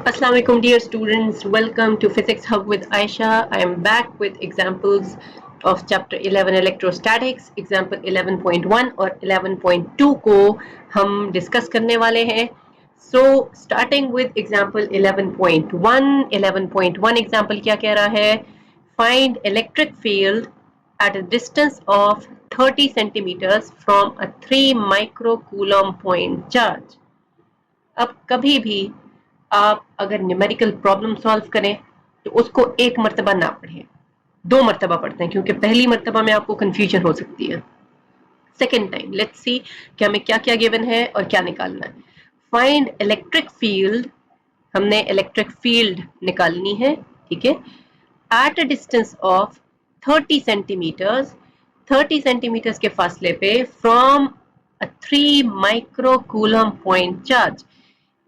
Assalamu alaikum dear students, welcome to Physics Hub with Aisha. I am back with examples of chapter 11 electrostatics, example 11.1 और 11.2 को हम discuss करने वाले हैं. So starting with example 11.1, 11.1 example क्या कह रहा है? Find electric field at a distance of 30 centimeters from a 3 microcoulomb point charge. अब कभी भी आप अगर न्यूमेरिकल प्रॉब्लम सॉल्व करें तो उसको एक मर्तबा ना पढ़ें, 2 मर्तबा पढ़ते हैं, क्योंकि पहली मर्तबा में आपको कंफ्यूजन हो सकती है. सेकेंड टाइम लेट्स सी कि हमें क्या क्या गिवन है और क्या निकालना है. फाइंड इलेक्ट्रिक फील्ड, हमने इलेक्ट्रिक फील्ड निकालनी है, ठीक है, at a distance of 30 centimetres, 30 centimetres के फासले पे from a 3 microcoulomb point charge.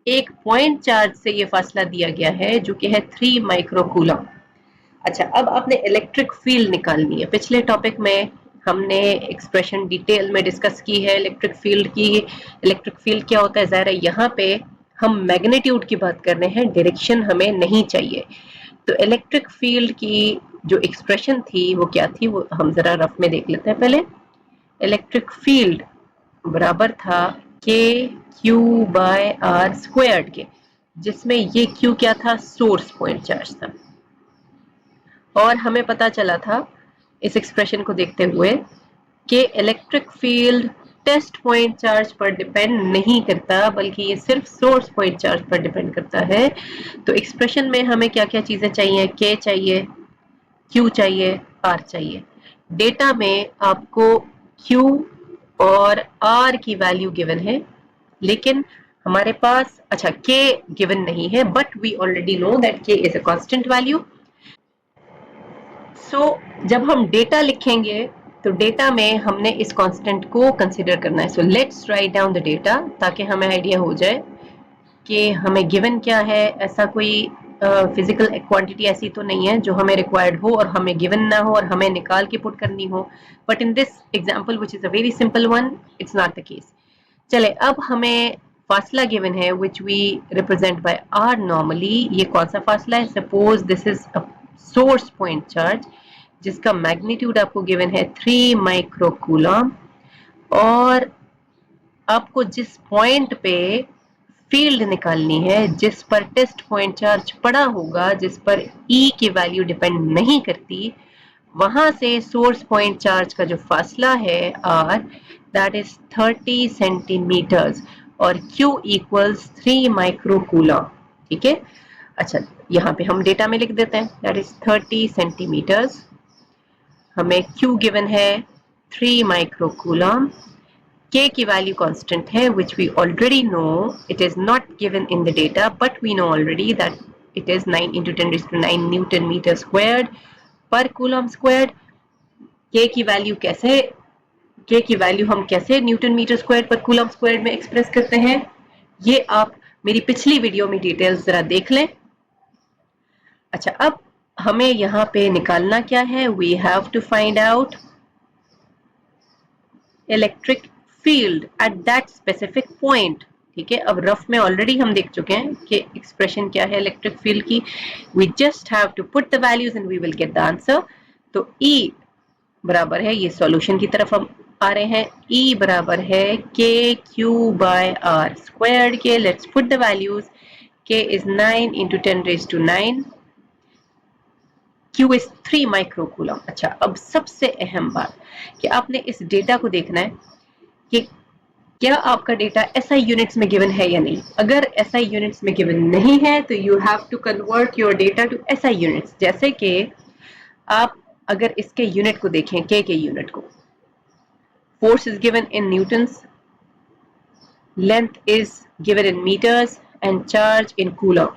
एक पॉइंट चार्ज से ये फासला दिया गया है जो कि है 3 माइक्रोकूलम. अच्छा, अब आपने इलेक्ट्रिक फील्ड निकालनी है. पिछले टॉपिक में हमने एक्सप्रेशन डिटेल में डिस्कस की है इलेक्ट्रिक फील्ड की. इलेक्ट्रिक फील्ड क्या होता है? ज़ाहिर है यहाँ पे हम मैग्नीट्यूड की बात कर रहे हैं, डायरेक्शन हमें नहीं चाहिए. तो इलेक्ट्रिक फील्ड की जो एक्सप्रेशन थी वो क्या थी, वो हम जरा रफ में देख लेते हैं. पहले इलेक्ट्रिक फील्ड बराबर था के क्यू बाय आर स्क्वायर्ड के, जिसमें ये क्यू क्या था? सोर्स पॉइंट चार्ज था. और हमें पता चला था इस एक्सप्रेशन को देखते हुए कि electric field test point charge पर डिपेंड नहीं करता, बल्कि ये सिर्फ सोर्स पॉइंट चार्ज पर डिपेंड करता है. तो एक्सप्रेशन में हमें क्या क्या चीजें चाहिए? के चाहिए, क्यू चाहिए, आर चाहिए. डेटा में आपको क्यू और आर की वैल्यू गिवन है, लेकिन हमारे पास अच्छा के गिवन नहीं है, but we already know that K is a constant value. So जब हम डेटा लिखेंगे तो डेटा में हमने इस कांस्टेंट को कंसीडर करना है. So let's write down the data ताकि हमें आइडिया हो जाए कि हमें गिवन क्या है. ऐसा कोई फिजिकल क्वांटिटी ऐसी तो नहीं है जो हमें रिक्वायर्ड हो और हमें गिवन ना हो और हमें निकाल के पुट करनी हो. But in this example which is a very simple one, it's not the case. चले, अब हमें फासला गिवन है which we represent by R normally. ये कौन सा फासला है? Suppose this is a source point charge जिसका मैग्नीट्यूड आपको गिवन है 3 माइक्रोकूलम, और आपको जिस पॉइंट पे फील्ड निकालनी है, जिस पर टेस्ट पॉइंट चार्ज पड़ा होगा, जिस पर ई की वैल्यू डिपेंड नहीं करती, वहां से सोर्स पॉइंट चार्ज का जो फासला है आर, दैट इज 30 सेंटीमीटर्स, और Q इक्वल्स 3 माइक्रोकूलम. ठीक है. अच्छा, यहाँ पे हम डेटा में लिख देते हैं, दैट इज 30 सेंटीमीटर्स. हमें Q गिवन है 3 माइक्रोकूलम. K की वैल्यू कांस्टेंट है which we already know. It is not given in the data, but we know already that it is 9 into 10 raised to 9 Newton meter squared per coulomb squared. K की value कैसे, K की value हम कैसे Newton metre square पर coulomb square में express करते हैं, ये आप मेरी पिछली वीडियो में डिटेल्स जरा देख लें. अच्छा, अब हमें यहाँ पे निकालना क्या है? We have to find out electric field at that specific point. ठीक है, अब रफ में ऑलरेडी हम देख चुके हैं कि एक्सप्रेशन क्या है इलेक्ट्रिक फील्ड की. We just have to put the values and we will get the answer. तो E बराबर है, ये सॉल्यूशन की तरफ हम आ रहे हैं, E बराबर है K Q by R squared के. Let's put the values. K is 9 into 10 raised to 9. Q is 3 microcoulomb. अच्छा, अब सबसे अहम बात कि आपने इस डेटा को देखना है कि क्या आपका डेटा SI यूनिट्स में गिवन है या नहीं. अगर SI यूनिट्स में गिवन नहीं है तो you have to convert your data to SI units. जैसे कि आप अगर इसके यूनिट को देखें, K के यूनिट को, force is given in newtons, length is given in metres and charge in coulomb.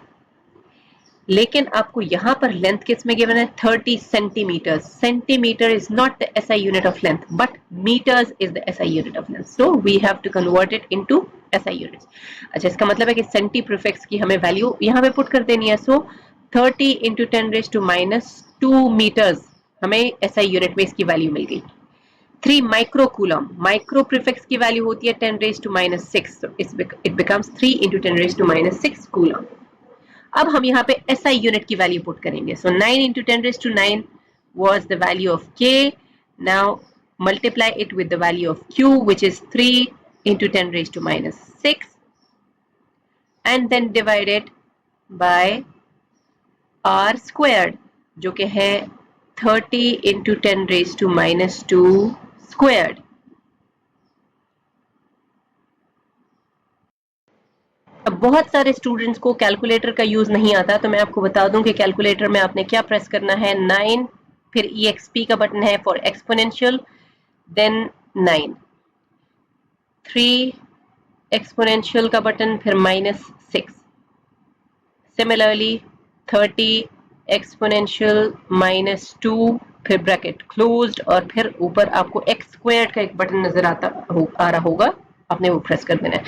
लेकिन आपको यहां पर लेंथ किस में गिवन है? 30 centimetre. Centimetre is not the SI unit of length, but metres is the SI unit of length. So we have to convert it into SI units. अच्छा, इसका मतलब है कि सेंटी प्रीफिक्स की हमें वैल्यू यहां पे पुट कर देनी है. सो 30 इंटू 10 रेज टू -2 मीटर्स, हमें SI यूनिट में इसकी वैल्यू मिल गई. 3 माइक्रोकूलम, माइक्रो प्रीफिक्स की वैल्यू होती है 10 raise to -6, so it becomes 3 into 10 raised to -6 coulomb. अब हम यहाँ पे SI यूनिट की वैल्यू पुट करेंगे. So 9 into 10 raised to 9 was the value of K. Now multiply it with the value of Q, which is 3 into 10 raised to minus 6, and then divide it by R squared, जो कि है 30 into 10 raised to minus 2 squared. अब बहुत सारे students को calculator का use नहीं आता, तो मैं आपको बता दूं कि कैलकुलेटर में आपने क्या प्रेस करना है. 9, फिर EXP का बटन है फॉर एक्सपोनेंशियल, देन 9, 3 एक्सपोनेंशियल का बटन, फिर minus 6. सिमिलरली 30 एक्सपोनेंशियल minus 2, फिर ब्रैकेट क्लोज्ड, और फिर ऊपर आपको x स्क्वायर्ड का एक बटन नजर आ रहा होगा, आपने वो प्रेस कर देना है.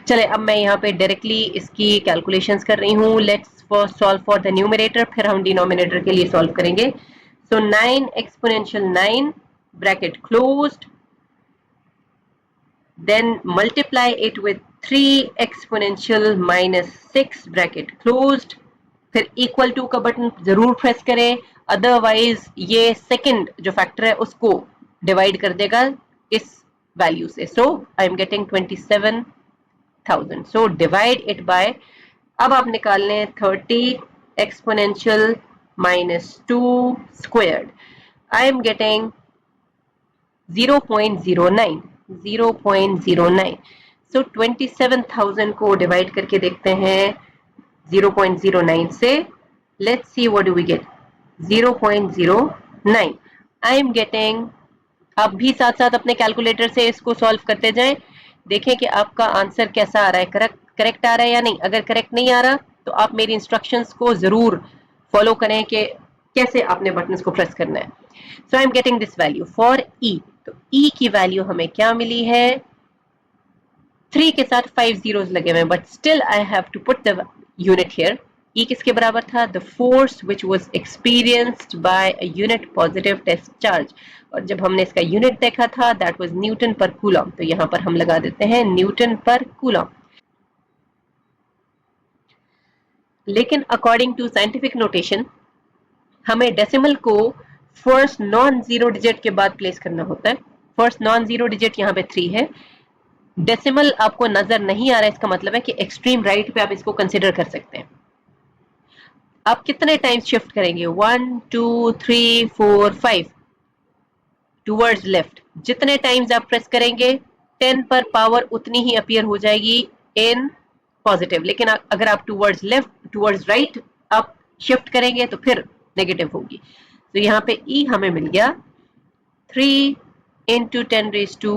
चले, अब मैं यहाँ पे डायरेक्टली इसकी कैलकुलेशंस कर रही हूँ. Let's first solve for the numerator, फिर हम डिनोमिनेटर के लिए सॉल्व करेंगे. So 9 exponential 9 bracket closed, then multiply it with 3 exponential minus 6 bracket closed, फिर इक्वल टू का बटन जरूर प्रेस करें, अदरवाइज ये सेकंड जो फैक्टर है उसको डिवाइड कर देगा इस वैल्यू से. So I am getting 27,000. So divide it by, अब आप निकाल लें 30 exponential minus 2 squared. I am getting 0.09. 0.09. So 27,000 को डिवाइड करके देखते हैं 0.09 से. Let's see what do we get. 0.09. I am getting, आप भी साथ साथ अपने कैलकुलेटर से इसको सॉल्व करते जाएं, देखें कि आपका आंसर कैसा आ रहा है, करेक्ट आ रहा है या नहीं. अगर करेक्ट नहीं आ रहा तो आप मेरी इंस्ट्रक्शंस को जरूर फॉलो करें कि कैसे आपने बटन्स को प्रेस करना है. So I am getting this value for E. तो E की वैल्यू हमें क्या मिली है, 3 के साथ 5 zeros लगे हुए, but still I have to put the unit here. E किसके बराबर था, the force which was experienced by a unit positive test charge. और जब हमने इसका यूनिट देखा था that was newton per coulomb, तो यहां पर हम लगा देते हैं न्यूटन पर कूलम. लेकिन अकॉर्डिंग टू साइंटिफिक नोटेशन हमें डेसिमल को फर्स्ट नॉन जीरो डिजिट के बाद प्लेस करना होता है. फर्स्ट नॉन जीरो डिजिट यहाँ पे 3 है. डेसिमल आपको नजर नहीं आ रहा है, इसका मतलब है कि एक्सट्रीम राइट पे आप इसको कंसिडर कर सकते हैं. आप कितने टाइम्स शिफ्ट करेंगे, 1 2 3 4 5 टूवर्ड्स लेफ्ट. जितने टाइम्स आप प्रेस करेंगे 10 पर पावर उतनी ही अपीयर हो जाएगी इन पॉजिटिव. लेकिन अगर आप टूवर्ड्स लेफ्ट टूवर्ड्स राइट आप शिफ्ट करेंगे तो फिर नेगेटिव होगी. तो यहाँ पे E हमें मिल गया 3 into 10 raised to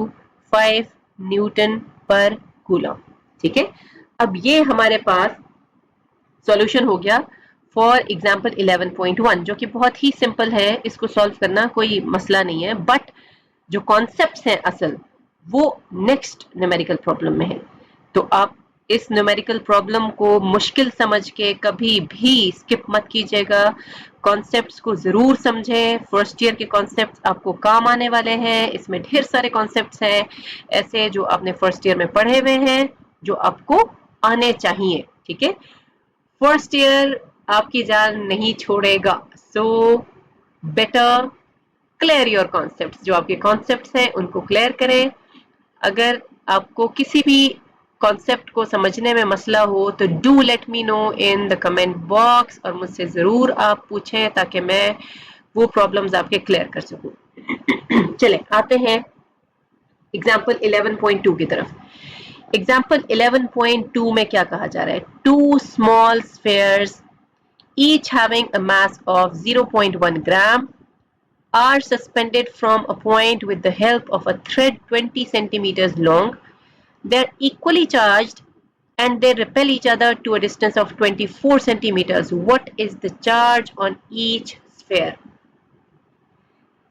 5 Newton per coulomb. ठीक है, अब ये हमारे पास सॉल्यूशन हो गया फॉर एग्जाम्पल 11.1, जो कि बहुत ही सिंपल है, इसको सॉल्व करना कोई मसला नहीं है. बट जो कॉन्सेप्ट्स हैं असल वो नेक्स्ट न्यूमेरिकल प्रॉब्लम में है. तो आप इस न्यूमेरिकल प्रॉब्लम को मुश्किल समझ के कभी भी स्किप मत कीजिएगा. कॉन्सेप्ट्स को जरूर समझें. फर्स्ट ईयर के कॉन्सेप्ट्स आपको काम आने वाले हैं. इसमें ढेर सारे कॉन्सेप्ट्स हैं ऐसे जो आपने फर्स्ट ईयर में पढ़े हुए हैं, जो आपको आने चाहिए. ठीक है, फर्स्ट ईयर आपकी जान नहीं छोड़ेगा. So better clear your concepts. जो आपके कॉन्सेप्ट्स हैं उनको क्लियर करें. अगर आपको किसी भी कॉन्सेप्ट को समझने में मसला हो तो do let me know in the comment box, और मुझसे जरूर आप पूछें ताकि मैं वो प्रॉब्लम्स आपके क्लियर कर सकूं. चलें आते हैं एग्जाम्पल 11.2 की तरफ. एग्जाम्पल 11.2 में क्या कहा जा रहा है, 2 small spheres each having a mass of 0.1 gram are suspended from a point with the help of a thread 20 centimeters long. They are equally charged and they repel each other to a distance of 24 centimeters. What is the charge on each sphere?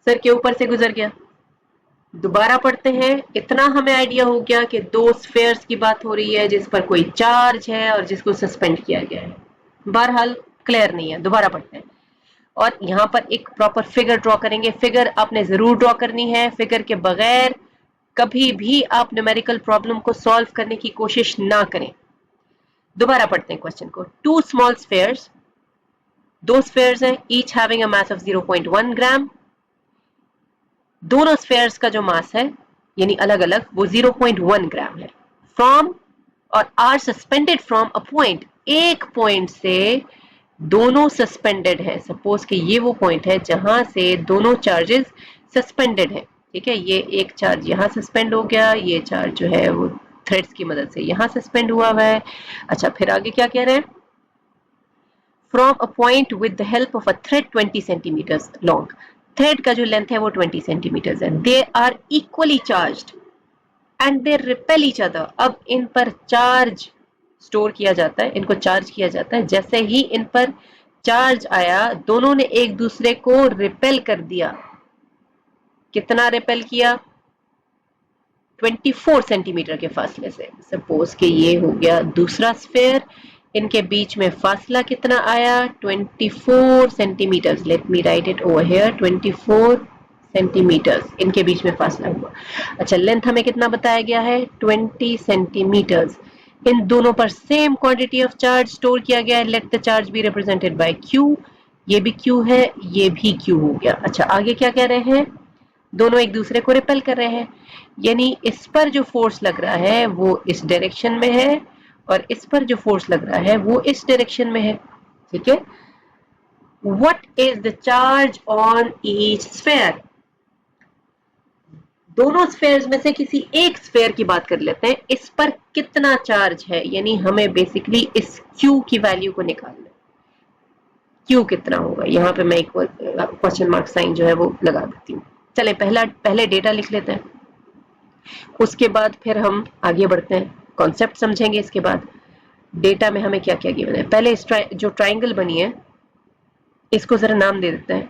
Sir के ऊपर से गुजर गया, दोबारा पढ़ते हैं. इतना हमें आइडिया हो गया कि 2 स्फेयर्स की बात हो रही है जिस पर कोई चार्ज है और जिसको सस्पेंड किया गया है. बहरहाल क्लियर नहीं है, दोबारा पढ़ते हैं. और यहाँ पर एक प्रॉपर फिगर ड्रॉ करेंगे. फिगर आपने जरूर ड्रॉ करनी है. फिगर के बगैर कभी भी आप न्यूमेरिकल प्रॉब्लम को सॉल्व करने की कोशिश ना करें. दोबारा पढ़ते हैं क्वेश्चन को। टू स्मॉल स्फेयर्स, दो स्फेयर्स हैं, each having a mass of 0.1 ग्राम। दोनों स्फेयर्स का जो मास है यानी अलग अलग वो 0.1 ग्राम है। फ्रॉम और are suspended from a point, एक पॉइंट से दोनों सस्पेंडेड है। सपोज कि ये वो पॉइंट है जहां से दोनों चार्जेस सस्पेंडेड है। ठीक है, ये एक चार्ज यहाँ सस्पेंड हो गया, ये चार्ज जो है वो थ्रेड्स की मदद से यहाँ सस्पेंड हुआ हुआ है। अच्छा, फिर आगे क्या कह रहे हैं? From a point with the help of a thread 20 centimetres long. Thread का जो लेंथ है वो 20 सेंटीमीटर्स है। They are equally charged and they repel each other. अब इन पर चार्ज स्टोर किया जाता है, इनको चार्ज किया जाता है। जैसे ही इन पर चार्ज आया, दोनों ने एक दूसरे को रिपेल कर दिया। कितना रिपेल किया? 24 सेंटीमीटर के फासले से। सपोज कि ये हो गया दूसरा स्फेयर, इनके बीच में फासला कितना आया? 24 centimetres. Let me write it over here, 24 centimetres इनके बीच में फासला हुआ। अच्छा, लेंथ हमें कितना बताया गया है? 20 सेंटीमीटर्स। इन दोनों पर same quantity of charge store किया गया है। Let the charge be represented by Q. ये भी क्यू है, ये भी क्यू हो गया। अच्छा, आगे क्या कह रहे हैं? दोनों एक दूसरे को रिपेल कर रहे हैं, यानी इस पर जो फोर्स लग रहा है वो इस डायरेक्शन में है और इस पर जो फोर्स लग रहा है वो इस डायरेक्शन में है। ठीक है, what is the charge on each sphere? दोनों स्फेयर्स में से किसी एक स्फेयर की बात कर लेते हैं। इस पर कितना चार्ज है, यानी हमें बेसिकली इस Q की वैल्यू को निकालना है। Q कितना होगा? यहाँ पे मैं एक क्वेश्चन मार्क साइन जो है वो लगा देती हूँ। चले पहले डेटा लिख लेते हैं, उसके बाद फिर हम आगे बढ़ते हैं, कॉन्सेप्ट समझेंगे। इसके बाद डेटा में हमें क्या क्या गिवन है। पहले जो ट्राइंगल बनी है इसको जरा नाम दे देते हैं।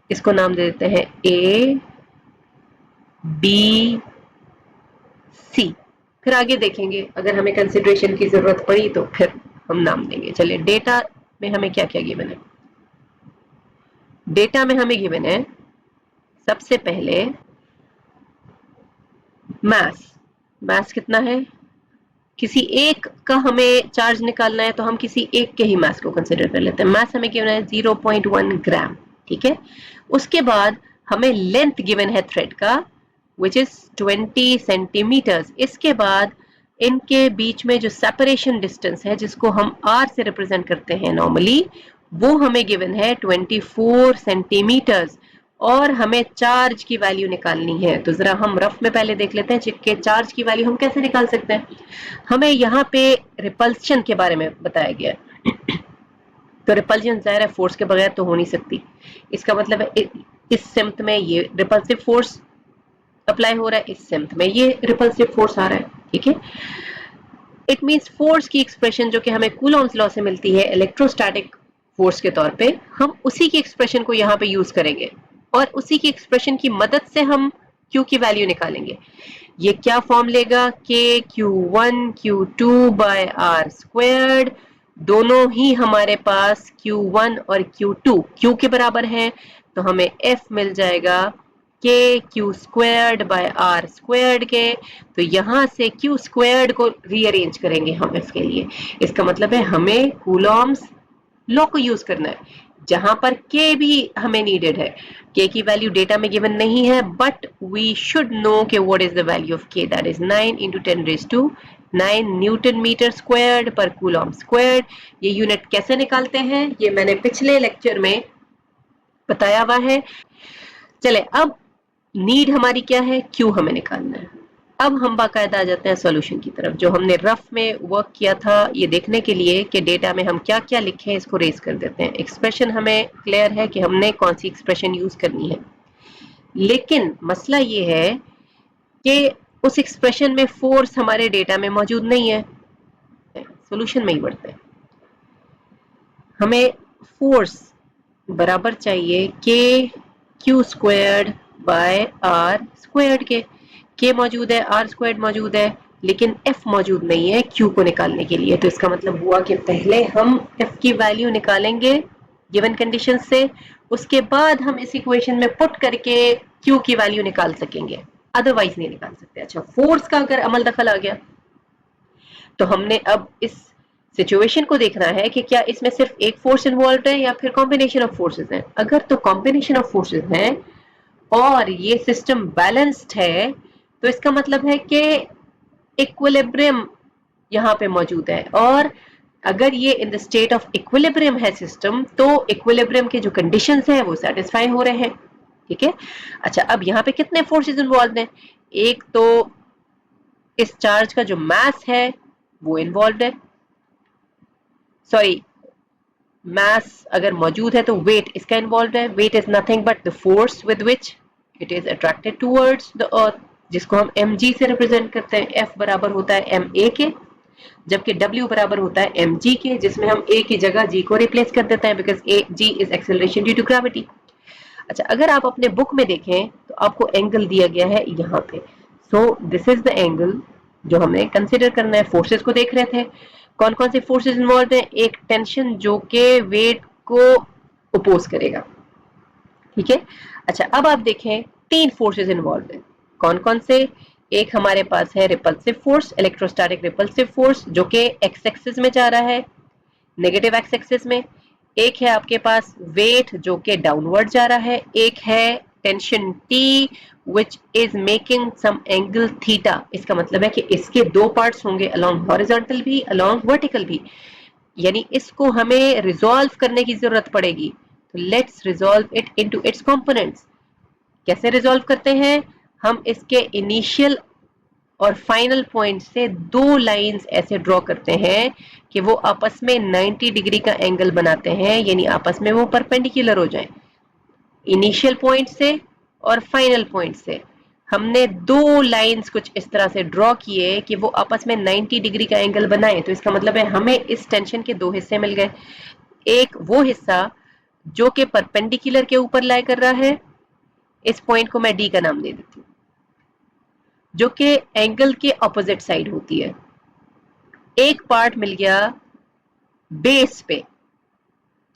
इसको नाम दे देते हैं A B C। फिर आगे देखेंगे, अगर हमें कंसिडरेशन की जरूरत पड़ी तो फिर हम नाम देंगे। चलिए, डेटा में हमें क्या क्या गिवन है। डेटा में हमें गिवन है सबसे पहले मास। मास कितना है? किसी एक का हमें चार्ज निकालना है तो हम किसी एक के ही मास को कंसिडर कर लेते हैं। मास हमें गिवन है 0.1 ग्राम। ठीक है, उसके बाद हमें लेंथ गिवन है थ्रेड का विच इज 20 सेंटीमीटर्स। इसके बाद इनके बीच में जो सेपरेशन डिस्टेंस है जिसको हम r से रिप्रेजेंट करते हैं नॉर्मली, वो हमें गिवन है 24 सेंटीमीटर्स और हमें चार्ज की वैल्यू निकालनी है। तो जरा हम रफ में पहले देख लेते हैं कि चार्ज की वैल्यू हम कैसे निकाल सकते हैं। हमें यहाँ पे रिपल्शन के बारे में बताया गया है। तो रिपल्शन जाहिर है फोर्स के बगैर तो हो नहीं सकती। इसका मतलब है इस सिम्त में ये रिपल्सिव फोर्स अप्लाई हो रहा है, इस सिम्त में ये रिपल्सिव फोर्स आ रहा है। ठीक है, इट मींस फोर्स की एक्सप्रेशन जो कि हमें कूलॉम्स लॉ से मिलती है इलेक्ट्रोस्टैटिक फोर्स के तौर पे, हम उसी की एक्सप्रेशन को यहाँ पे यूज करेंगे और उसी की एक्सप्रेशन की मदद से हम Q की वैल्यू निकालेंगे। ये क्या फॉर्म लेगा? KQ1 Q2 bye R squared. दोनों ही हमारे पास Q1 और Q2 Q के बराबर हैं, तो हमें F मिल जाएगा KQ squared by R squared के। तो यहाँ से Q स्क्वायर्ड को रीअरेंज करेंगे हम इसके लिए। इसका मतलब है हमें कूलॉम्स लॉ को यूज करना है, जहां पर K भी हमें नीडेड है। K की वैल्यू डेटा में गिवन नहीं है, बट वी शुड नो कि what is the value of K, that is 9 into 10⁹ newton metre squared per coulomb squared. ये यूनिट कैसे निकालते हैं ये मैंने पिछले लेक्चर में बताया हुआ है। चले, अब नीड हमारी क्या है? Q हमें निकालना है। अब हम बाकायदा आ जाते हैं सॉल्यूशन की तरफ, जो हमने रफ में वर्क किया था ये देखने के लिए कि डेटा में हम क्या क्या लिखे हैं, इसको रेज कर देते हैं। एक्सप्रेशन हमें क्लियर है कि हमने कौन सी एक्सप्रेशन यूज करनी है, लेकिन मसला ये है कि उस एक्सप्रेशन में फोर्स हमारे डेटा में मौजूद नहीं है। सॉल्यूशन में ही बढ़ते हैं। हमें फोर्स बराबर चाहिए KQ squared by R squared के। K मौजूद है, R स्क्वायर्ड मौजूद है, लेकिन F मौजूद नहीं है Q को निकालने के लिए। तो इसका मतलब हुआ कि पहले हम F की वैल्यू निकालेंगे गिवन कंडीशन से, उसके बाद हम इस इक्वेशन में पुट करके Q की वैल्यू निकाल सकेंगे, अदरवाइज नहीं निकाल सकते। अच्छा, फोर्स का अगर अमल दखल आ गया तो हमने अब इस सिचुएशन को देखना है कि क्या इसमें सिर्फ एक फोर्स इन्वॉल्व है या फिर कॉम्बिनेशन ऑफ फोर्सेस हैं। अगर तो कॉम्बिनेशन ऑफ फोर्सेस हैं और ये सिस्टम बैलेंस्ड है तो इसका मतलब है कि इक्विलिब्रियम यहाँ पे मौजूद है, और अगर ये in the state of equilibrium है सिस्टम, तो इक्विलिब्रियम के जो कंडीशंस हैं वो सेटिस्फाई हो रहे हैं। ठीक है। अच्छा, अब यहाँ पे कितने फोर्सेस इन्वॉल्व हैं? एक तो इस चार्ज का जो मास है वो इन्वॉल्व है, सॉरी, मास अगर मौजूद है तो वेट इसका इन्वॉल्व है। Weight is nothing but the force with which it is attracted towards the earth, जिसको हम mg से रिप्रेजेंट करते हैं। F बराबर होता है ma के, जबकि W बराबर होता है mg के, जिसमें हम a की जगह g को रिप्लेस कर देते हैं because g is acceleration due to gravity. अच्छा, अगर आप अपने बुक में देखें तो आपको एंगल दिया गया है यहाँ पे। So this is the angle जो हमें कंसिडर करना है। फोर्सेस को देख रहे थे, कौन कौन से फोर्सेस इन्वॉल्व हैं? एक टेंशन जो के वेट को अपोज करेगा। ठीक है। अच्छा, अब आप देखें तीन फोर्सेस इन्वॉल्व हैं। कौन कौन से? एक हमारे पास है repulsive force, electrostatic repulsive force, जो कि एक्स एक्सिस में जा रहा है, नेगेटिव एक्स एक्सिस में। एक है आपके पास वेट जो कि डाउनवर्ड जा रहा है। एक है tension T which is making some angle theta. इसका मतलब है कि इसके दो पार्ट्स होंगे, अलोंग हॉरिजॉन्टल भी, अलोंग वर्टिकल भी, यानी इसको हमें रिजॉल्व करने की जरूरत पड़ेगी। तो let's resolve it into its components. कैसे रिजॉल्व करते हैं? हम इसके इनिशियल और फाइनल पॉइंट से दो लाइंस ऐसे ड्रॉ करते हैं कि वो आपस में 90 डिग्री का एंगल बनाते हैं, यानी आपस में वो परपेंडिकुलर हो जाएं। इनिशियल पॉइंट से और फाइनल पॉइंट से हमने दो लाइंस कुछ इस तरह से ड्रॉ किए कि वो आपस में 90 डिग्री का एंगल बनाए। तो इसका मतलब है हमें इस टेंशन के दो हिस्से मिल गए। एक वो हिस्सा जो कि परपेंडिकुलर के ऊपर लाई कर रहा है, इस पॉइंट को मैं डी का नाम दे देती हूँ, जो कि एंगल के ऑपोजिट साइड होती है। एक पार्ट मिल गया बेस पे।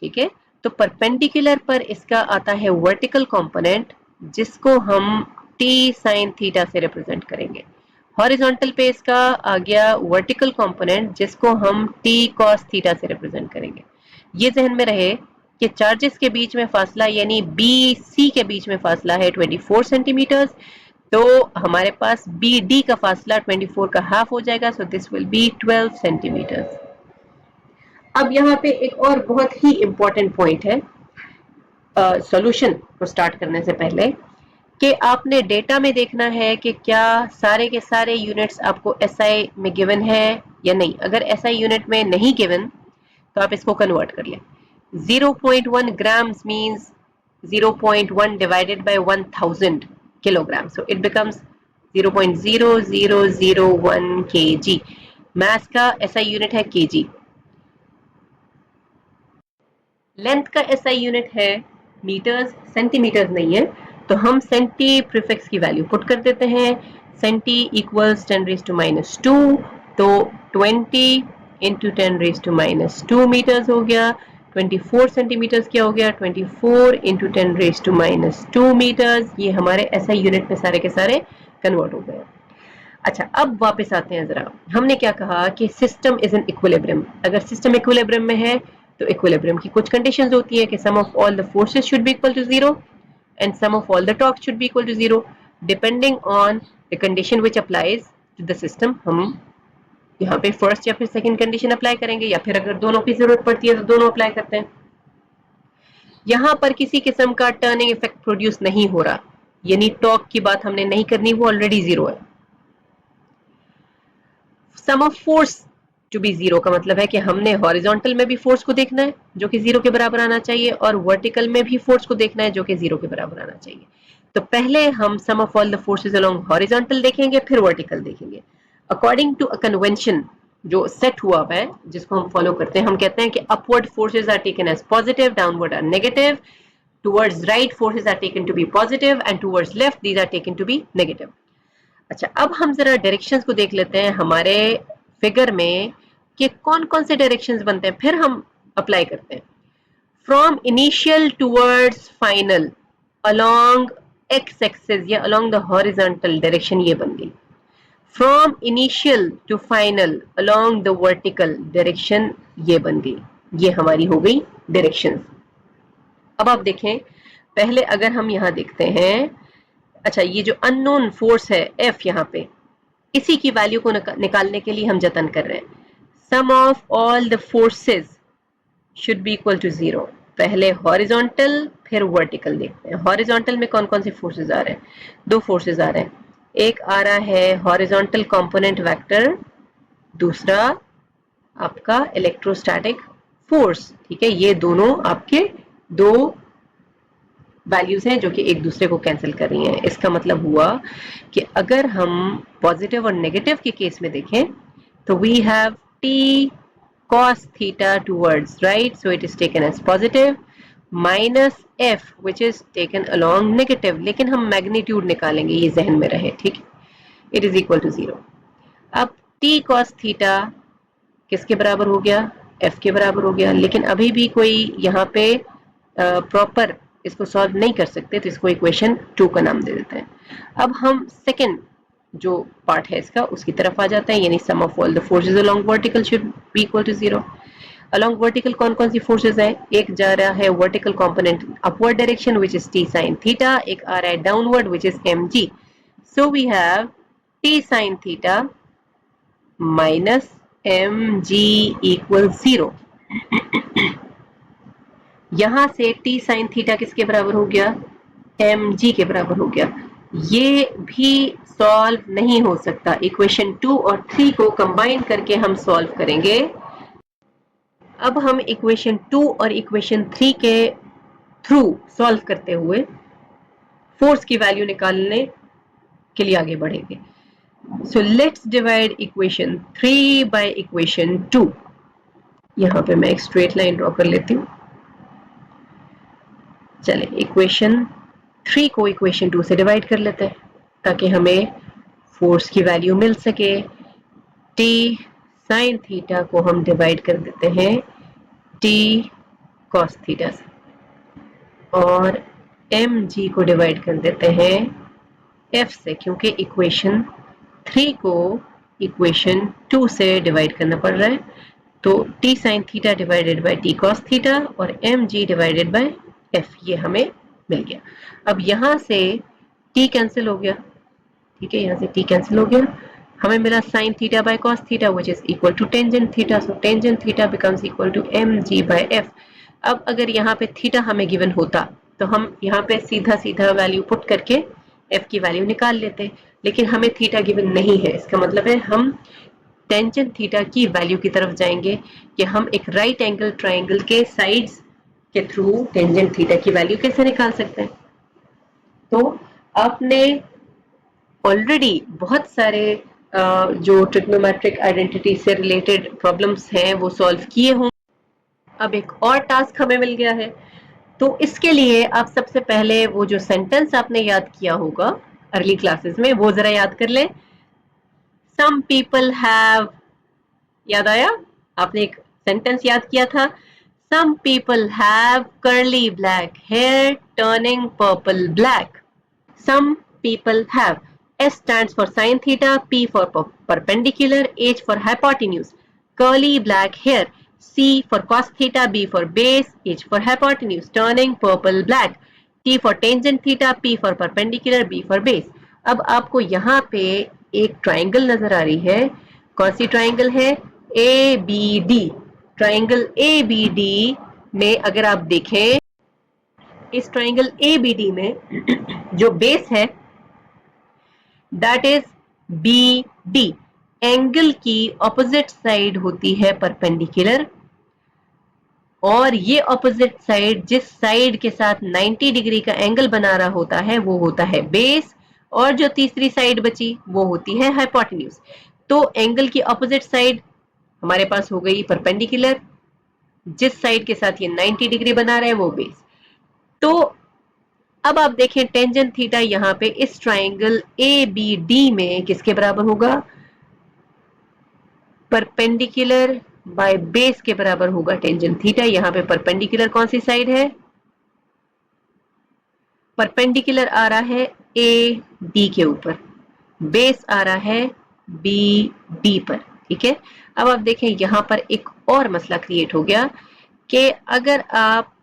ठीक है। तो परपेंडिकुलर पर इसका आता है वर्टिकल कंपोनेंट, जिसको हम टी साइन थीटा से रिप्रेजेंट करेंगे। हॉरिजॉन्टल पे इसका आ गया वर्टिकल कंपोनेंट, जिसको हम टी कॉस थीटा से रिप्रेजेंट करेंगे। ये जहन में रहे कि चार्जेस के बीच में फासला, यानी बी सी के बीच में फासला है 24 सेंटीमीटर। तो हमारे पास बी डी का फासला 24 का हाफ हो जाएगा, so this will be 12 centimetre. अब यहाँ पे एक और बहुत ही इंपॉर्टेंट पॉइंट है सॉल्यूशन को स्टार्ट करने से पहले, कि आपने डेटा में देखना है कि क्या सारे के सारे यूनिट्स आपको एसआई में गिवन है या नहीं। अगर एसआई यूनिट में नहीं गिवन तो आप इसको कन्वर्ट कर लें। 0.1 grams means 0.1 divided by 1000 kilograms, so it becomes 0.0001 kg। मास का एसआई यूनिट है केजी, लेंथ का एसआई यूनिट है मीटर्स, सेंटीमीटर्स नहीं है। तो हम सेंटी प्रीफिक्स की वैल्यू पुट कर देते हैं। सेंटी इक्वल्स 10⁻², तो 20 इंटू 10⁻² मीटर्स हो गया। 24 सेंटीमीटर्स क्या हो गया? 24 इंटू 10⁻² मीटर्स। ये हमारे एसआई यूनिट में सारे के सारे कन्वर्ट हो गए। अच्छा, अब वापस आते हैं जरा। हमने क्या कहा कि सिस्टम इज इन इक्विलिब्रियम। अगर सिस्टम इक्विलिब्रियम में है तो इक्विलिब्रियम की कुछ कंडीशंस होती है कि sum of all the forces should be equal to zero and sum of all the torque should be equal to zero, depending on the condition which applies to the system. हम यहाँ पे first या फिर second condition apply करेंगे, या फिर अगर दोनों की जरूरत पड़ती है तो दोनों अप्लाई करते हैं। यहाँ पर किसी किस्म का टर्निंग इफेक्ट प्रोड्यूस नहीं हो रहा, यानी टॉर्क की बात हमने नहीं करनी, वो ऑलरेडी जीरो है। Sum of force to be zero का मतलब है कि हमने हॉरिजॉन्टल में भी फोर्स को देखना है जो कि जीरो के बराबर आना चाहिए, और वर्टिकल में भी फोर्स को देखना है जो कि जीरो के बराबर आना चाहिए। तो पहले हम sum of all the forces along horizontal देखेंगे, फिर वर्टिकल देखेंगे। अकॉर्डिंग टू अ कन्वेंशन जो सेट हुआ है, जिसको हम फॉलो करते हैं, हम कहते हैं कि upward forces are taken as positive, downward are negative, towards right forces are taken to be positive and towards left these are taken to be negative. अच्छा, अब हम जरा डायरेक्शंस को देख लेते हैं हमारे फिगर में कि कौन कौन से डायरेक्शंस बनते हैं, फिर हम अप्लाई करते हैं। From initial towards final along X axis या अलोंग द हॉरिजॉन्टल डायरेक्शन ये बन गई। From initial to final along the vertical direction, ये बन गई, ये हमारी हो गई डायरेक्शन। अब आप देखें, पहले अगर हम यहां देखते हैं, अच्छा ये जो अननोन फोर्स है एफ यहाँ पे, इसी की वैल्यू को निकालने के लिए हम जतन कर रहे हैं। Sum of all the forces should be equal to 0। पहले हॉरिजॉन्टल फिर वर्टिकल देखते हैं। हॉरिजॉन्टल में कौन कौन से फोर्सेस आ रहे हैं? दो फोर्सेस आ रहे हैं, एक आ रहा है हॉरिजॉन्टल कंपोनेंट वेक्टर, दूसरा आपका इलेक्ट्रोस्टैटिक फोर्स। ठीक है, ये दोनों आपके दो वैल्यूज हैं जो कि एक दूसरे को कैंसिल कर रही हैं। इसका मतलब हुआ कि अगर हम पॉजिटिव और नेगेटिव के केस में देखें तो we have T cos theta towards right, so it is taken as positive, minus f which is taken along negative, लेकिन हम मैग्नीट्यूड निकालेंगे, ये जहन में रहे, ठीक है, इट इज इक्वल टू 0। अब t cos theta किसके बराबर हो गया? f के बराबर हो गया, लेकिन अभी भी कोई यहाँ पे प्रॉपर इसको सॉल्व नहीं कर सकते, तो इसको इक्वेशन 2 का नाम दे देते हैं। अब हम सेकंड जो पार्ट है इसका उसकी तरफ आ जाते हैं, यानी sum of all the forces along vertical should be equal to 0। Along vertical कौन कौन सी फोर्सेस है? एक जा रहा है vertical component upward direction which is T sine theta, एक आ रहा है downward which is M G. So we have T sine theta minus M G equal 0। यहां से टी साइन थीटा किसके बराबर हो गया? एम जी के बराबर हो गया। ये भी सॉल्व नहीं हो सकता, इक्वेशन 2 और 3 को कंबाइन करके हम सॉल्व करेंगे। अब हम इक्वेशन 2 और इक्वेशन 3 के थ्रू सॉल्व करते हुए फोर्स की वैल्यू निकालने के लिए आगे बढ़ेंगे। So let's divide equation 3 by equation 2। यहां पे मैं एक स्ट्रेट लाइन ड्रॉ कर लेती हूँ। चले इक्वेशन 3 को इक्वेशन 2 से डिवाइड कर लेते हैं ताकि हमें फोर्स की वैल्यू मिल सके। टी साइन थीटा को हम डिवाइड कर देते हैं टी कॉस थीटा से, और एम जी को डिवाइड कर देते हैं एफ से, क्योंकि इक्वेशन 3 को इक्वेशन 2 से डिवाइड करना पड़ रहा है। तो T sine theta divided by T cos theta और M G divided by F, ये हमें मिल गया। अब यहां से टी कैंसिल हो गया, ठीक है, यहां से टी कैंसिल हो गया, हमें मिला sine theta by cos theta which is equal to tangent theta, so tangent theta becomes equal to M G by F. अब अगर यहाँ पे थीटा हमें गिवन होता तो हम यहाँ पे सीधा सीधा वैल्यू पुट करके एफ की वैल्यू निकाल लेते, लेकिन हमें थीटा गिवन नहीं है। इसका मतलब है हम टेंजेंट थीटा की वैल्यू की तरफ जाएंगे कि हम एक राइट एंगल ट्राइंगल के साइड्स के थ्रू टेंजेंट थीटा की वैल्यू कैसे निकाल सकते हैं। तो आपने ऑलरेडी बहुत सारे जो ट्रिग्नोमेट्रिक आइडेंटिटी से रिलेटेड प्रॉब्लम्स हैं वो सॉल्व किए हों। अब एक और टास्क हमें मिल गया है, तो इसके लिए आप सबसे पहले वो जो सेंटेंस आपने याद किया होगा अर्ली क्लासेस में वो जरा याद कर लें। सम पीपल हैव, याद आया? आपने एक सेंटेंस याद किया था, some people have curly black hair turning purple black. Some people have. S stands for sine theta, P for perpendicular, H for hypotenuse. Curly black hair. C for cos theta, B for base, H for hypotenuse. Turning purple black. T for tangent theta, P for perpendicular, B for base. अब आपको यहाँ पे एक triangle नजर आ रही है। कौन सी ट्राइंगल है? A B D. Triangle A B D में अगर आप देखें, इस ट्राइंगल ए बी डी में जो बेस है that is B D. Angle की ऑपोजिट साइड होती है परपेंडिकुलर, और ये ऑपोजिट साइड जिस साइड के साथ 90 डिग्री का एंगल बना रहा होता है वो होता है बेस, और जो तीसरी साइड बची वो होती है हाइपोटेन्यूज। तो एंगल की ऑपोजिट साइड हमारे पास हो गई परपेंडिकुलर, जिस साइड के साथ ये 90 डिग्री बना रहे हैं वो बेस। तो अब आप देखें टेंजेंट थीटा यहाँ पे इस ट्राइंगल ए बी डी में किसके बराबर होगा? परपेंडिकुलर बाय बेस के बराबर होगा टेंजेंट थीटा। यहाँ पे परपेंडिकुलर कौन सी साइड है? परपेंडिकुलर आ रहा है ए डी के ऊपर, बेस आ रहा है बी डी पर। ठीक है, अब आप देखें यहां पर एक और मसला क्रिएट हो गया कि अगर आप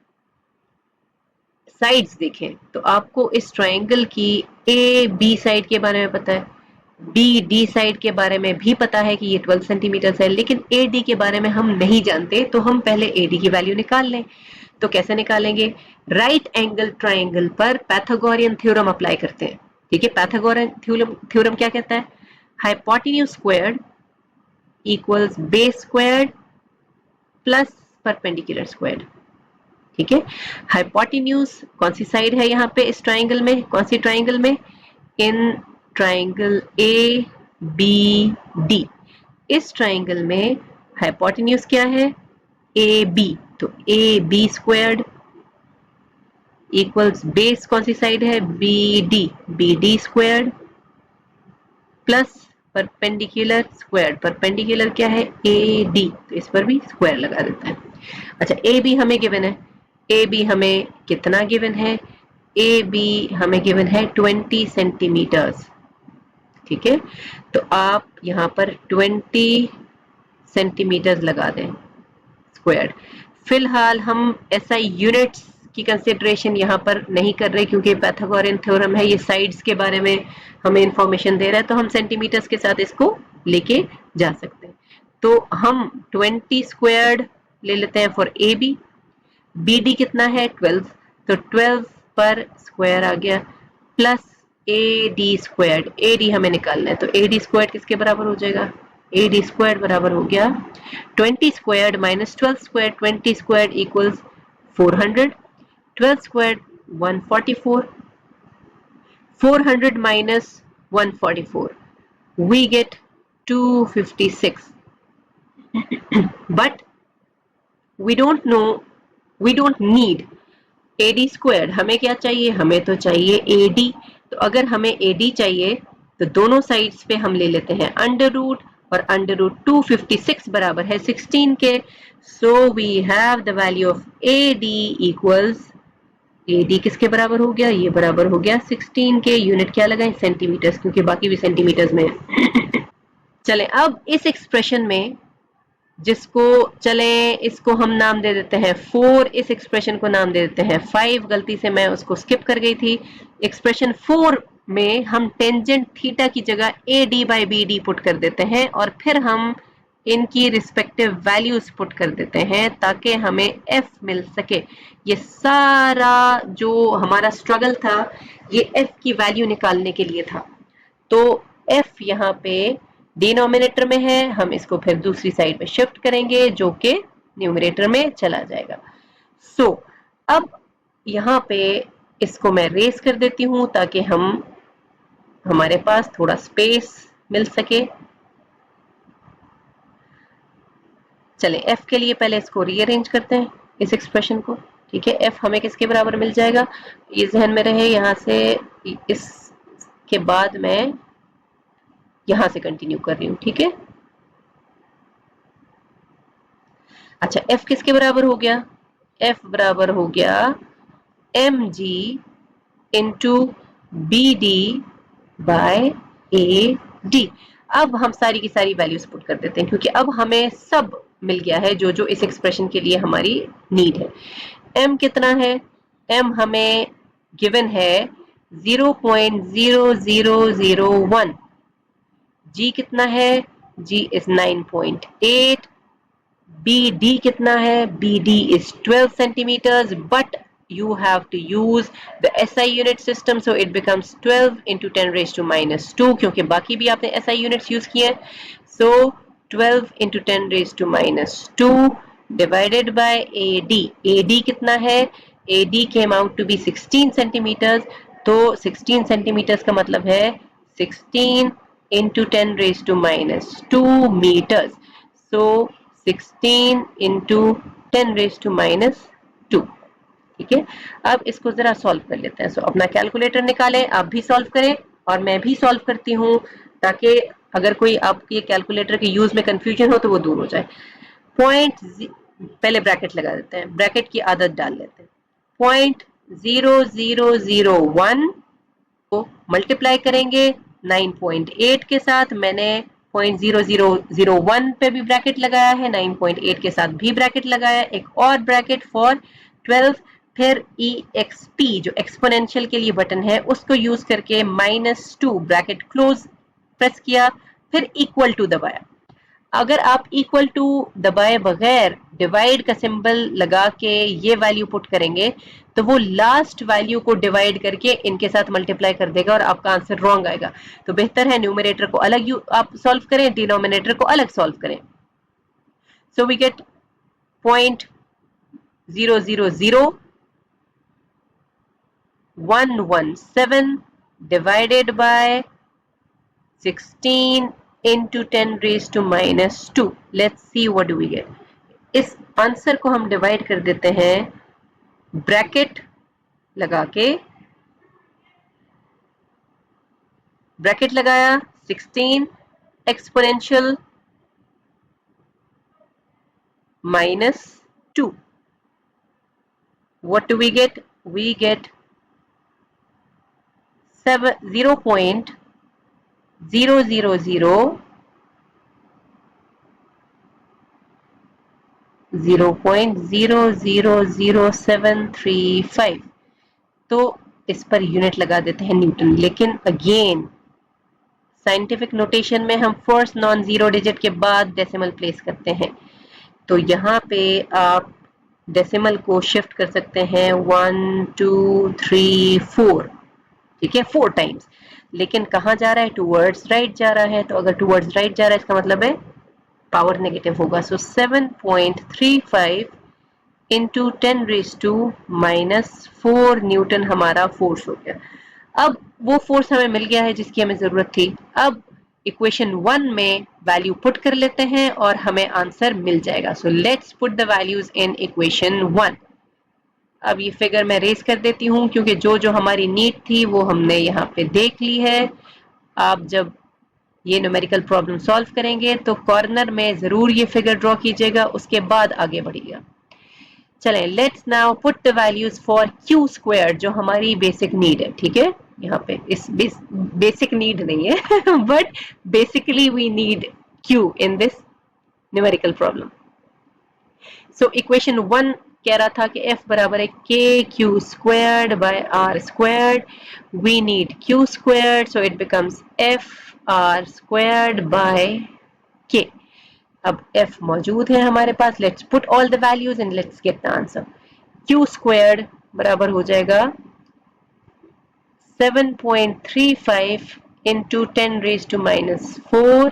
साइड्स देखें तो आपको इस ट्रायंगल की ए बी साइड के बारे में पता है, बी डी साइड के बारे में भी पता है कि ये 12 सेंटीमीटर है, लेकिन ए डी के बारे में हम नहीं जानते, तो हम पहले ए डी की वैल्यू निकाल लें। तो कैसे निकालेंगे? राइट एंगल ट्रायंगल पर पाइथागोरियन थ्योरम अप्लाई करते हैं। ठीक है, पाइथागोरियन थ्योरम क्या कहता है? Hypotenuse squared equals base squared plus perpendicular squared. ठीक है, हाइपोटेन्यूज कौन सी साइड है यहाँ पे इस ट्राइंगल में? कौन सी ट्राइंगल में? In triangle A B D. इस ट्राइंगल में हाइपोटेन्यूज क्या है? A B. तो A B squared equals base कौन सी साइड है? B D squared plus perpendicular squared. Perpendicular क्या है? ए डी, तो इस पर भी स्क्वायर लगा देता है। अच्छा, ए बी हमें गिवन है, ए बी हमें कितना गिवन है? ए बी हमें गिवन है 20 सेंटीमीटर्स। ठीक है, तो आप यहाँ पर 20 सेंटीमीटर्स लगा दें स्क्वायर्ड। फिलहाल हम एसआई यूनिट्स की कंसिडरेशन यहाँ पर नहीं कर रहे क्योंकि पाइथागोरियन थ्योरम है, ये साइड्स के बारे में हमें इंफॉर्मेशन दे रहा है, तो हम सेंटीमीटर्स के साथ इसको लेके जा सकते हैं। तो हम 20 स्क्वायर्ड ले लेते हैं for A B. B D कितना है? 12, तो 12 पर स्क्वायर आ गया plus A D squared. A D हमें निकालना है, तो ए डी स्क्वायर्ड किसके बराबर हो जाएगा? ए डी स्क्वायर्ड बराबर हो गया 20 squared minus 12 squared. 20 squared equals 400, 12 squared 144, 400 minus 144, we get 256. But we don't know, we don't need AD squared. हमें क्या चाहिए? हमें तो चाहिए AD। तो अगर हमें AD चाहिए तो दोनों साइड्स पे हम ले लेते हैं अंडर रूट, और अंडर रूट 256 बराबर है 16 के। So we have the value of AD equals, AD किसके बराबर हो गया? ये बराबर हो गया 16 के। यूनिट क्या लगाएं? सेंटीमीटर्स, क्योंकि बाकी भी सेंटीमीटर्स में है। चलें, अब इस एक्सप्रेशन में जिसको, चलें इसको हम नाम दे देते हैं 4, इस एक्सप्रेशन को नाम दे देते हैं 5। गलती से मैं उसको स्किप कर गई थी। एक्सप्रेशन 4 में हम टेंजेंट थीटा की जगह A D by B D put कर देते हैं और फिर हम इनकी रिस्पेक्टिव वैल्यूज पुट कर देते हैं ताकि हमें एफ मिल सके। ये सारा जो हमारा स्ट्रगल था ये एफ की वैल्यू निकालने के लिए था। तो एफ यहाँ पे डिनोमिनेटर में है, हम इसको फिर दूसरी साइड पे शिफ्ट करेंगे जो कि न्यूमरेटर में चला जाएगा। सो अब यहाँ पे इसको मैं रेस कर देती हूँ ताकि हमारे पास थोड़ा स्पेस मिल सके। चलें, एफ के लिए पहले इसको रीअरेंज करते हैं इस एक्सप्रेशन को। ठीक है, एफ हमें किसके बराबर मिल जाएगा? ये जहन में रहे, यहाँ से इसके बाद मैं यहां से कंटिन्यू कर रही हूं। ठीक है, अच्छा, एफ किसके बराबर हो गया? एफ बराबर हो गया M G into B D by A D. अब हम सारी की सारी वैल्यूज पुट कर देते हैं क्योंकि अब हमें सब मिल गया है जो जो इस एक्सप्रेशन के लिए हमारी नीड है। एम कितना है? एम हमें गिवन है 0.0001। जी कितना है? जी इज 9.8। बी डी कितना है? B D is 12 centimeters, but you have to use the SI unit system, so it becomes 12 into 10 raised to minus 2, क्योंकि बाकी भी आपने SI units यूज किए हैं। So 12 into 10 raised to minus 2 divided by AD। AD कितना है? AD came out to be 16 centimeters, तो 16 centimeters का मतलब है 16 into 10 raised to minus 2 meters। So 16 into 10 raised to minus 2। ठीक है, अब इसको जरा सॉल्व कर लेते हैं। सो अपना कैलकुलेटर निकालें, आप भी सॉल्व करें और मैं भी सॉल्व करती हूँ ताकि अगर कोई आपके कैलकुलेटर के यूज में कंफ्यूजन हो तो वो दूर हो जाए। पहले ब्रैकेट लगा देते हैं, ब्रैकेट की आदत डाल लेते हैं। 0.0001 को मल्टीप्लाई करेंगे 9.8 के साथ मैंने 0.0001 पे भी ब्रैकेट लगाया है, 9.8 के साथ भी ब्रैकेट लगाया, एक और ब्रैकेट फॉर 12, फिर EXP जो एक्सपोनेंशियल के लिए बटन है उसको यूज करके -2 ब्रैकेट क्लोज प्रेस किया, फिर इक्वल टू दबाया। अगर आप इक्वल टू दबाए बगैर डिवाइड का सिंबल लगा के ये वैल्यू पुट करेंगे तो वो लास्ट वैल्यू को डिवाइड करके इनके साथ मल्टीप्लाई कर देगा और आपका आंसर रॉन्ग आएगा। तो बेहतर है न्यूमरेटर को अलग आप सॉल्व करें, डिनोमिनेटर को अलग सॉल्व करें। So we get 0.000117 divided by 16 into 10 raised to -2. Let's see what do we get. इस आंसर को हम डिवाइड कर देते हैं ब्रैकेट लगा के, ब्रैकेट लगाया 16 exponential -2. What do we get? We get 0.000 0.000735। तो इस पर यूनिट लगा देते हैं न्यूटन। लेकिन अगेन साइंटिफिक नोटेशन में हम फर्स्ट नॉन जीरो डिजिट के बाद डेसिमल प्लेस करते हैं, तो यहाँ पे आप डेसिमल को शिफ्ट कर सकते हैं 1 2 3 4, ठीक है, 4 टाइम्स। लेकिन कहाँ जा रहा है? टूवर्ड्स राइट जा रहा है, तो अगर टूवर्ड्स राइट जा रहा है इसका मतलब है पावर नेगेटिव होगा। सो 7.35 इंटू 10 रेज टू -4 न्यूटन हमारा फोर्स हो गया। अब वो फोर्स हमें मिल गया है जिसकी हमें जरूरत थी। अब इक्वेशन 1 में वैल्यू पुट कर लेते हैं और हमें आंसर मिल जाएगा। So let's put the values in equation 1। अब ये फिगर मैं रेस कर देती हूँ क्योंकि जो जो हमारी नीड थी वो हमने यहाँ पे देख ली है। आप जब ये न्यूमेरिकल प्रॉब्लम सॉल्व करेंगे तो कॉर्नर में जरूर ये फिगर ड्रॉ कीजिएगा, उसके बाद आगे बढ़िएगा। चलें, let's now put the values for Q square जो हमारी बेसिक नीड है। ठीक है, यहाँ पे इस बेसिक नीड नहीं है but basically we need Q in this numerical problem. So equation 1 कह रहा था कि f बराबर है K Q squared by R squared. We need Q squared, so it becomes F R squared by K. अब f मौजूद है हमारे पास, let's put all the values and let's get the answer. q squared बराबर हो जाएगा 7.35 into 10 raise to -4।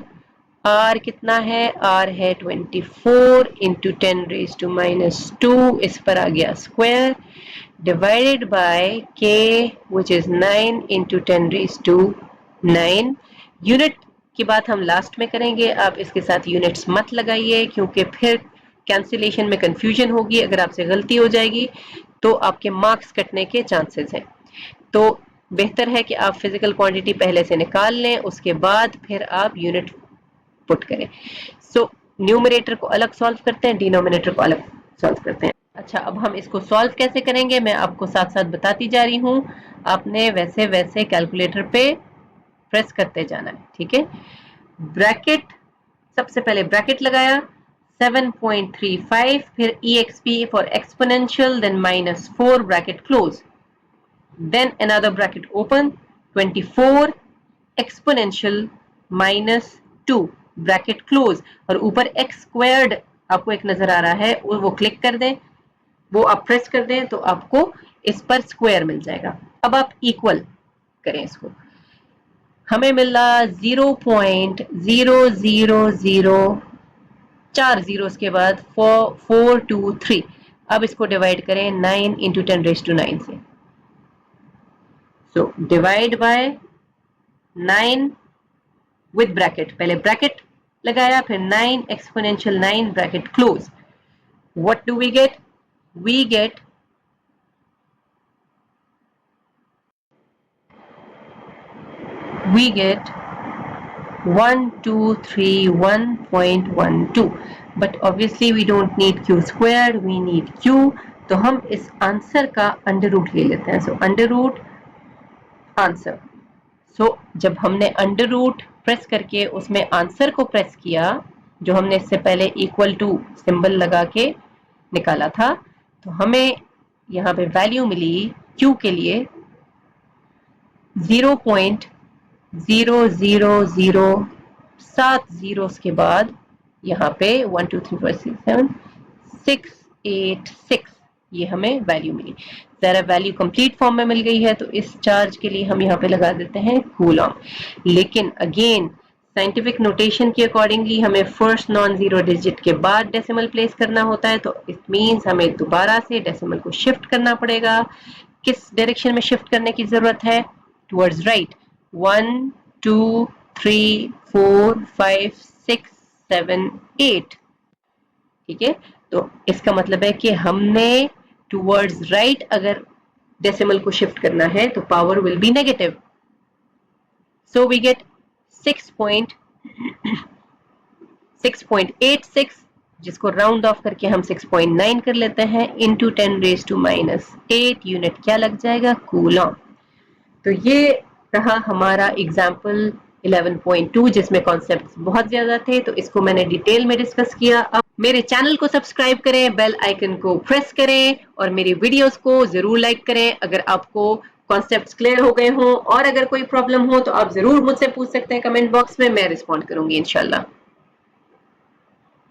r कितना है? r है 24 इंटू 10 रेज टू -2, इस पर आ गया square, divided by k which is 9 into 10 raise to 9। Unit की बात हम लास्ट में करेंगे, आप इसके साथ यूनिट्स मत लगाइए क्योंकि फिर कैंसिलेशन में कंफ्यूजन होगी। अगर आपसे गलती हो जाएगी तो आपके मार्क्स कटने के चांसेस हैं। तो बेहतर है कि आप फिजिकल क्वांटिटी पहले से निकाल लें, उसके बाद फिर आप यूनिट पुट करें। सो न्यूमरेटर को अलग सॉल्व करते हैं, डिनोमिनेटर को अलग सॉल्व करते हैं। अच्छा, अब हम इसको सॉल्व कैसे करेंगे मैं आपको साथ साथ बताती जा रही हूँ। आपने वैसे वैसे कैलकुलेटर पे प्रेस करते जाना है, ठीक है। ब्रैकेट, सबसे पहले ब्रैकेट लगाया 7.35, फिर exp for exponential, then -4 bracket close, then another bracket open 24 exponential -2 bracket close, और ऊपर x squared आपको एक नजर आ रहा है वो क्लिक कर दें, वो आप प्रेस कर दें तो आपको इस पर स्क्वायर मिल जाएगा। अब आप इक्वल करें इसको, हमें मिला 0.000, 4 जीरोस के बाद 423। अब इसको डिवाइड करें 9 इंटू 10 रेज टू 9 से। So divide by 9 with bracket, पहले ब्रैकेट लगाया फिर 9 exponential 9 bracket close. What do we get? We get we get 1231.12, but obviously we don't need q squared, we need q। तो हम इस answer का under root ले लेते हैं। सो अंडर रूट आंसर, सो जब हमने अंडर रूट प्रेस करके उसमें आंसर को प्रेस किया, जो हमने इससे पहले इक्वल टू सिंबल लगा के निकाला था, तो हमें यहाँ पे वैल्यू मिली Q के लिए 0.0007 जीरोस के बाद यहाँ पे 1 2 3 4 6 7 686 ये हमें वैल्यू मिली। जरा वैल्यू कंप्लीट फॉर्म में मिल गई है, तो इस चार्ज के लिए हम यहाँ पे लगा देते हैं कूलम। लेकिन अगेन साइंटिफिक नोटेशन के अकॉर्डिंगली हमें फर्स्ट नॉन जीरो डिजिट के बाद डेसिमल प्लेस करना होता है, तो इट मींस हमें दोबारा से डेसिमल को शिफ्ट करना पड़ेगा। किस डायरेक्शन में शिफ्ट करने की जरूरत है? Towards right. 1 2 3 4 5 6 7 8। ठीक है, तो इसका मतलब है कि हमने टुवर्ड्स राइट अगर डेसिमल को शिफ्ट करना है तो power will be negative. So we get 6.86, जिसको राउंड ऑफ करके हम 6.9 कर लेते हैं, इंटू 10⁻⁻8 यूनिट क्या लग जाएगा? कूलम। तो ये रहा हमारा एग्जाम्पल 11.2, जिसमें कॉन्सेप्ट्स बहुत ज्यादा थे, तो इसको मैंने डिटेल में डिस्कस किया। अब मेरे चैनल को सब्सक्राइब करें, बेल आइकन को प्रेस करें और मेरी वीडियोस को जरूर लाइक करें। अगर आपको कॉन्सेप्ट्स क्लियर हो गए हों और अगर कोई प्रॉब्लम हो तो आप जरूर मुझसे पूछ सकते हैं कमेंट बॉक्स में, मैं रिस्पॉन्ड करूंगी इंशाल्लाह।